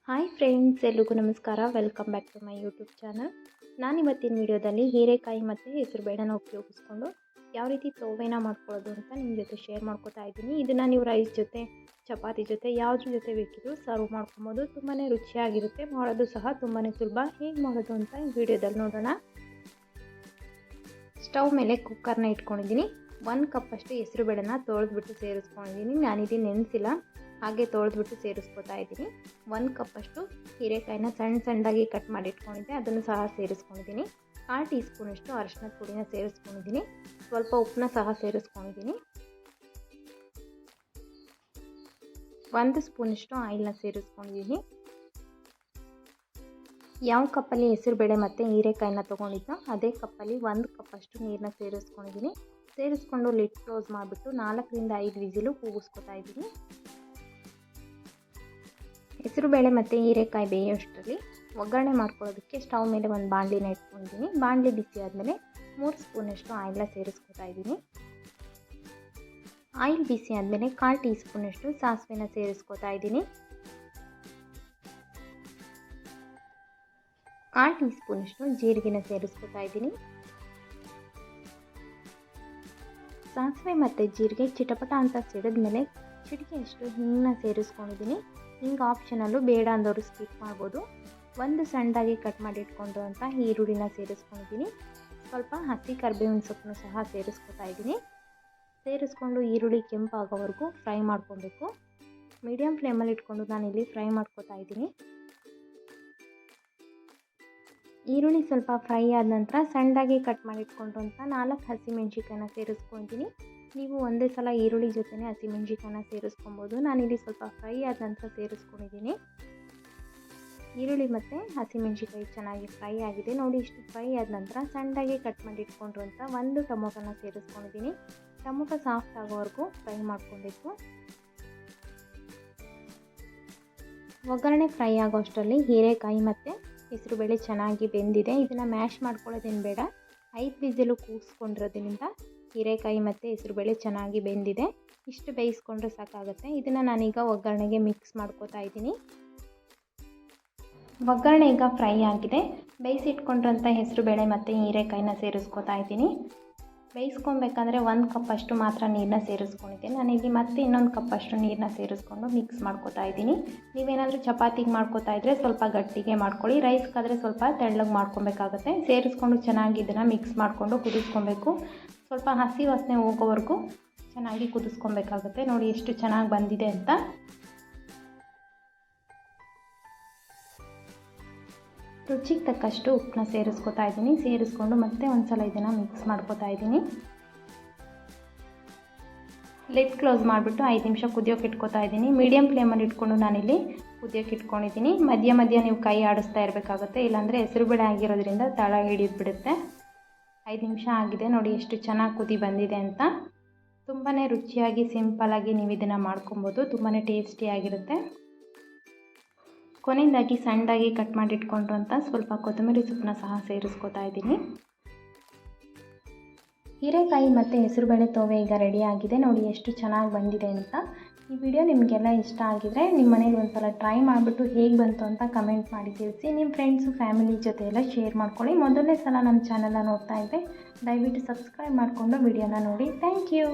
Hi friends, ಎಲ್ರಿಗೂ ನಮಸ್ಕಾರ. Welcome back to my YouTube channel. ನಾನು ಇವತ್ತಿನ ವಿಡಿಯೋದಲ್ಲಿ ಹೀರೆಕಾಯಿ ಮತ್ತು ಹೆಸರುಬೇಳೆನ ಉಪಯೋಗಿಸ್ಕೊಂಡು ಯಾವ ರೀತಿ ತೋವೆನ ಮಾಡ್ಕೊಳ್ಳೋದು ಅಂತ ನಿಮ್ಮ ಜೊತೆ ಶೇರ್ ಮಾಡ್ಕೊತಾ ಇದ್ದೀನಿ. ಇದನ್ನು ನೀವು ರೈಸ್ ಜೊತೆ, ಚಪಾತಿ ಜೊತೆ, ಯಾವುದ್ರ ಜೊತೆ ಬೇಕಿದ್ರೂ ಸರ್ವ್ ಮಾಡ್ಕೊಬೋದು. ತುಂಬಾ ರುಚಿಯಾಗಿರುತ್ತೆ, ಮಾಡೋದು ಸಹ ತುಂಬಾ ಸುಲಭ. ಹೇಗೆ ಮಾಡೋದು ಅಂತ ಈ ವಿಡಿಯೋದಲ್ಲಿ ನೋಡೋಣ. ಸ್ಟವ್ ಮೇಲೆ ಕುಕ್ಕರ್ನ ಇಟ್ಕೊಂಡಿದ್ದೀನಿ. 1 ಕಪ್ಪಷ್ಟು ಹೆಸರುಬೇಳೆನ ತೊಳೆದ್ಬಿಟ್ಟು ಸೇರಿಸ್ಕೊಂಡಿದ್ದೀನಿ. ನಾನಿಲ್ಲಿ ನೆನೆಸಿಲ್ಲ, ಹಾಗೆ ತೊಳೆದ್ಬಿಟ್ಟು ಸೇರಿಸ್ಕೊತಾ ಇದ್ದೀನಿ. 1 ಕಪ್ಪಷ್ಟು ಹೀರೆಕಾಯಿನ ಸಣ್ಣದಾಗಿ ಕಟ್ ಮಾಡಿ ಇಟ್ಕೊಂಡಿದ್ದೆ, ಅದನ್ನು ಸಹ ಸೇರಿಸ್ಕೊಂಡಿದ್ದೀನಿ. 1/2 ಟೀ ಸ್ಪೂನಷ್ಟು ಅರಿಶಿನದ ಪುಡಿನ ಸೇರಿಸ್ಕೊಂಡಿದ್ದೀನಿ. ಸ್ವಲ್ಪ ಉಪ್ಪನ್ನ ಸಹ ಸೇರಿಸ್ಕೊಂಡಿದ್ದೀನಿ. 1 ಸ್ಪೂನಷ್ಟು ಆಯಿಲ್ನ ಸೇರಿಸ್ಕೊಂಡಿದ್ದೀನಿ. ಯಾವ ಕಪ್ಪಲ್ಲಿ ಹೆಸರುಬೇಳೆ ಮತ್ತು ಹೀರೆಕಾಯಿನ ತೊಗೊಂಡಿದ್ದೋ ಅದೇ ಕಪ್ಪಲ್ಲಿ 1 ಕಪ್ಪಷ್ಟು ನೀರನ್ನ ಸೇರಿಸ್ಕೊಂಡಿದ್ದೀನಿ. ಸೇರಿಸ್ಕೊಂಡು ಲಿಡ್ ಕ್ಲೋಸ್ ಮಾಡಿಬಿಟ್ಟು 4 ರಿಂದ 5 ವಿಸಿಲು ಕೂಗಿಸ್ಕೊತಾ ಇದ್ದೀನಿ. ಹೆಸರುಬೇಳೆ ಮತ್ತು ಹೀರೆಕಾಯಿ ಬೇಯೋಷ್ಟರಲ್ಲಿ ಒಗ್ಗರಣೆ ಮಾಡ್ಕೊಳ್ಳೋದಕ್ಕೆ ಸ್ಟವ್ ಮೇಲೆ ಒಂದು ಬಾಣಲಿನ ಇಟ್ಕೊಂಡಿದ್ದೀನಿ. ಬಾಣಲಿ ಬಿಸಿ ಆದಮೇಲೆ 3 ಸ್ಪೂನಷ್ಟು ಆಯಿಲ್ನ ಸೇರಿಸ್ಕೊತಾ ಇದ್ದೀನಿ. ಆಯಿಲ್ ಬಿಸಿ ಆದಮೇಲೆ 1/4 ಟೀ ಸ್ಪೂನಷ್ಟು ಸಾಸಿವೆನ ಸೇರಿಸ್ಕೊತಾ ಇದ್ದೀನಿ. 1/4 ಟೀ ಸ್ಪೂನಷ್ಟು ಜೀರಿಗೆನ ಸೇರಿಸ್ಕೊತಾ ಇದ್ದೀನಿ. ಸಾಸಿವೆ ಮತ್ತು ಜೀರಿಗೆ ಚಿಟಪಟ ಅಂತ ಸಿಡಿದ್ಮೇಲೆ ಚಿಟಿಕೆಯಷ್ಟು ಹಿಂಗನ್ನ ಸೇರಿಸ್ಕೊಂಡಿದ್ದೀನಿ. ಹಿಂಗೆ ಆಪ್ಷನಲ್ಲು, ಬೇಡ ಅಂದವರು ಸ್ಕಿಪ್ ಮಾಡ್ಬೋದು. 1 ಸಣ್ಣದಾಗಿ ಕಟ್ ಮಾಡಿ ಇಟ್ಕೊಂಡಿರುವಂಥ ಈರುಳ್ಳಿನ ಸೇರಿಸ್ಕೊಂಡಿದ್ದೀನಿ. ಸ್ವಲ್ಪ ಹಸಿ ಕರಿಬೇವಿನ ಸೊಪ್ಪನ್ನು ಸಹ ಸೇರಿಸ್ಕೊತಾ ಇದ್ದೀನಿ. ಸೇರಿಸ್ಕೊಂಡು ಈರುಳ್ಳಿ ಕೆಂಪಾಗೋವರೆಗೂ ಫ್ರೈ ಮಾಡ್ಕೊಬೇಕು. ಮೀಡಿಯಮ್ ಫ್ಲೇಮಲ್ಲಿ ಇಟ್ಕೊಂಡು ನಾನಿಲ್ಲಿ ಫ್ರೈ ಮಾಡ್ಕೊತಾ ಇದ್ದೀನಿ. ಈರುಳ್ಳಿ ಸ್ವಲ್ಪ ಫ್ರೈ ಆದ ನಂತರ ಸಣ್ಣದಾಗಿ ಕಟ್ ಮಾಡಿ ಇಟ್ಕೊಂಡಿರುವಂಥ 4 ಹಸಿಮೆಣ್ಸಿಕಾಯಿನ ಸೇರಿಸ್ಕೊತೀನಿ. ನೀವು ಒಂದೇ ಸಲ ಈರುಳ್ಳಿ ಜೊತೆನೇ ಹಸಿಮೆಣ್ಸಿಕಾಯಿನ ಸೇರಿಸ್ಕೊಬೋದು. ನಾನಿಲ್ಲಿ ಸ್ವಲ್ಪ ಫ್ರೈ ಆದ ನಂತರ ಸೇರಿಸ್ಕೊಂಡಿದ್ದೀನಿ. ಈರುಳ್ಳಿ ಮತ್ತು ಹಸಿಮೆಣ್ಸಿಕಾಯಿ ಚೆನ್ನಾಗಿ ಫ್ರೈ ಆಗಿದೆ ನೋಡಿ. ಇಷ್ಟು ಫ್ರೈ ಆದ ನಂತರ ಸಣ್ಣದಾಗಿ ಕಟ್ ಮಾಡಿ ಇಟ್ಕೊಂಡಿರುವಂಥ 1 ಟೊಮೊಟೊನ ಸೇರಿಸ್ಕೊಂಡಿದ್ದೀನಿ. ಟೊಮೊಟೊ ಸಾಫ್ಟ್ ಆಗೋವರೆಗೂ ಫ್ರೈ ಮಾಡ್ಕೊಬೇಕು. ಒಗ್ಗರಣೆ ಫ್ರೈ ಆಗೋ ಅಷ್ಟರಲ್ಲಿ ಹೀರೆಕಾಯಿ ಮತ್ತು ಹೆಸರುಬೇಳೆ ಚೆನ್ನಾಗಿ ಬೆಂದಿದೆ. ಇದನ್ನು ಮ್ಯಾಶ್ ಮಾಡ್ಕೊಳ್ಳೋದೇನು ಬೇಡ. 5 ವಿಸಿಲು ಕೂಗಿಸ್ಕೊಂಡಿರೋದ್ರಿಂದ ಹೀರೆಕಾಯಿ ಮತ್ತು ಹೆಸರುಬೇಳೆ ಚೆನ್ನಾಗಿ ಬೆಂದಿದೆ. ಇಷ್ಟು ಬೇಯಿಸ್ಕೊಂಡ್ರೆ ಸಾಕಾಗುತ್ತೆ. ಇದನ್ನು ನಾನೀಗ ಒಗ್ಗರಣೆಗೆ ಮಿಕ್ಸ್ ಮಾಡ್ಕೊತಾ ಇದ್ದೀನಿ. ಒಗ್ಗರಣೆ ಈಗ ಫ್ರೈ ಆಗಿದೆ. ಬೇಯಿಸಿಟ್ಕೊಂಡಿರೋಂಥ ಹೆಸರುಬೇಳೆ ಮತ್ತು ಹೀರೆಕಾಯಿನ ಸೇರಿಸ್ಕೊತಾ ಇದ್ದೀನಿ. ಬೇಯಿಸ್ಕೊಬೇಕಾದ್ರೆ 1 ಕಪ್ಪಷ್ಟು ಮಾತ್ರ ನೀರನ್ನ ಸೇರಿಸ್ಕೊಂಡಿದ್ದೀನಿ. ನಾನಿಲ್ಲಿ ಮತ್ತೆ ಇನ್ನೊಂದು ಕಪ್ಪಷ್ಟು ನೀರನ್ನ ಸೇರಿಸ್ಕೊಂಡು ಮಿಕ್ಸ್ ಮಾಡ್ಕೊತಾ ಇದ್ದೀನಿ. ನೀವೇನಾದರೂ ಚಪಾತಿಗೆ ಮಾಡ್ಕೊತಾ ಇದ್ದರೆ ಸ್ವಲ್ಪ ಗಟ್ಟಿಗೆ ಮಾಡ್ಕೊಳ್ಳಿ. ರೈಸ್ಗಾದರೆ ಸ್ವಲ್ಪ ತೆಳ್ಳಗೆ ಮಾಡ್ಕೊಬೇಕಾಗುತ್ತೆ. ಸೇರಿಸ್ಕೊಂಡು ಚೆನ್ನಾಗಿ ಇದನ್ನು ಮಿಕ್ಸ್ ಮಾಡಿಕೊಂಡು ಕುದಿಸ್ಕೊಬೇಕು. ಸ್ವಲ್ಪ ಹಸಿ ವಾಸನೆ ಹೋಗೋವರೆಗೂ ಚೆನ್ನಾಗಿ ಕುದಿಸ್ಕೊಬೇಕಾಗುತ್ತೆ. ನೋಡಿ ಎಷ್ಟು ಚೆನ್ನಾಗಿ ಬಂದಿದೆ ಅಂತ. ರುಚಿಗೆ ತಕ್ಕಷ್ಟು ಉಪ್ಪನ್ನ ಸೇರಿಸ್ಕೊತಾ ಇದ್ದೀನಿ. ಸೇರಿಸ್ಕೊಂಡು ಮತ್ತೆ ಒಂದು ಸಲ ಇದನ್ನು ಮಿಕ್ಸ್ ಮಾಡ್ಕೊತಾ ಇದ್ದೀನಿ. ಲಿಡ್ ಕ್ಲೋಸ್ ಮಾಡಿಬಿಟ್ಟು 5 ನಿಮಿಷ ಕುದಿಯೋಕೆ ಇಟ್ಕೊತಾ ಇದ್ದೀನಿ. ಮೀಡಿಯಮ್ ಫ್ಲೇಮಲ್ಲಿ ಇಟ್ಕೊಂಡು ನಾನಿಲ್ಲಿ ಕುದಿಯೋಕೆ ಇಟ್ಕೊಂಡಿದ್ದೀನಿ. ಮಧ್ಯ ನೀವು ಕೈ ಆಡಿಸ್ತಾ ಇರಬೇಕಾಗುತ್ತೆ, ಇಲ್ಲಾಂದರೆ ಹೆಸರುಬೇಳೆ ಆಗಿರೋದ್ರಿಂದ ತಳ ಹಿಡಿದ್ಬಿಡುತ್ತೆ. 5 ನಿಮಿಷ ಆಗಿದೆ ನೋಡಿ ಎಷ್ಟು ಚೆನ್ನಾಗಿ ಕುದಿ ಬಂದಿದೆ ಅಂತ. ತುಂಬಾ ರುಚಿಯಾಗಿ ಸಿಂಪಲ್ಲಾಗಿ ನೀವು ಇದನ್ನು ಮಾಡ್ಕೊಬೋದು. ತುಂಬಾ ಟೇಸ್ಟಿಯಾಗಿರುತ್ತೆ. ಕೊನೆಯದಾಗಿ ಸಣ್ಣದಾಗಿ ಕಟ್ ಮಾಡಿ ಇಟ್ಕೊಂಡಿರುವಂಥ ಸ್ವಲ್ಪ ಕೊತ್ತಂಬರಿ ಸೊಪ್ಪನ್ನ ಸಹ ಸೇರಿಸ್ಕೊತಾ ಇದ್ದೀನಿ. ಹೀರೆಕಾಯಿ ಮತ್ತು ಹೆಸರುಬೇಳೆ ತೋವೆ ಈಗ ರೆಡಿ ಆಗಿದೆ. ನೋಡಿ ಎಷ್ಟು ಚೆನ್ನಾಗಿ ಬಂದಿದೆ ಅಂತ. ಈ ವಿಡಿಯೋ ನಿಮಗೆಲ್ಲ ಇಷ್ಟ ಆಗಿದರೆ ನಿಮ್ಮ ಮನೇಲಿ ಒಂದು ಸಲ ಟ್ರೈ ಮಾಡಿಬಿಟ್ಟು ಹೇಗೆ ಬಂತು ಅಂತ ಕಮೆಂಟ್ ಮಾಡಿ ತಿಳಿಸಿ. ನಿಮ್ಮ ಫ್ರೆಂಡ್ಸು ಫ್ಯಾಮಿಲಿ ಜೊತೆ ಎಲ್ಲ ಶೇರ್ ಮಾಡ್ಕೊಳ್ಳಿ. ಮೊದಲನೇ ಸಲ ನಮ್ಮ ಚಾನಲ್ನ ನೋಡ್ತಾ ಇದ್ದರೆ ದಯವಿಟ್ಟು ಸಬ್ಸ್ಕ್ರೈಬ್ ಮಾಡಿಕೊಂಡು ವಿಡಿಯೋನ ನೋಡಿ. Thank you.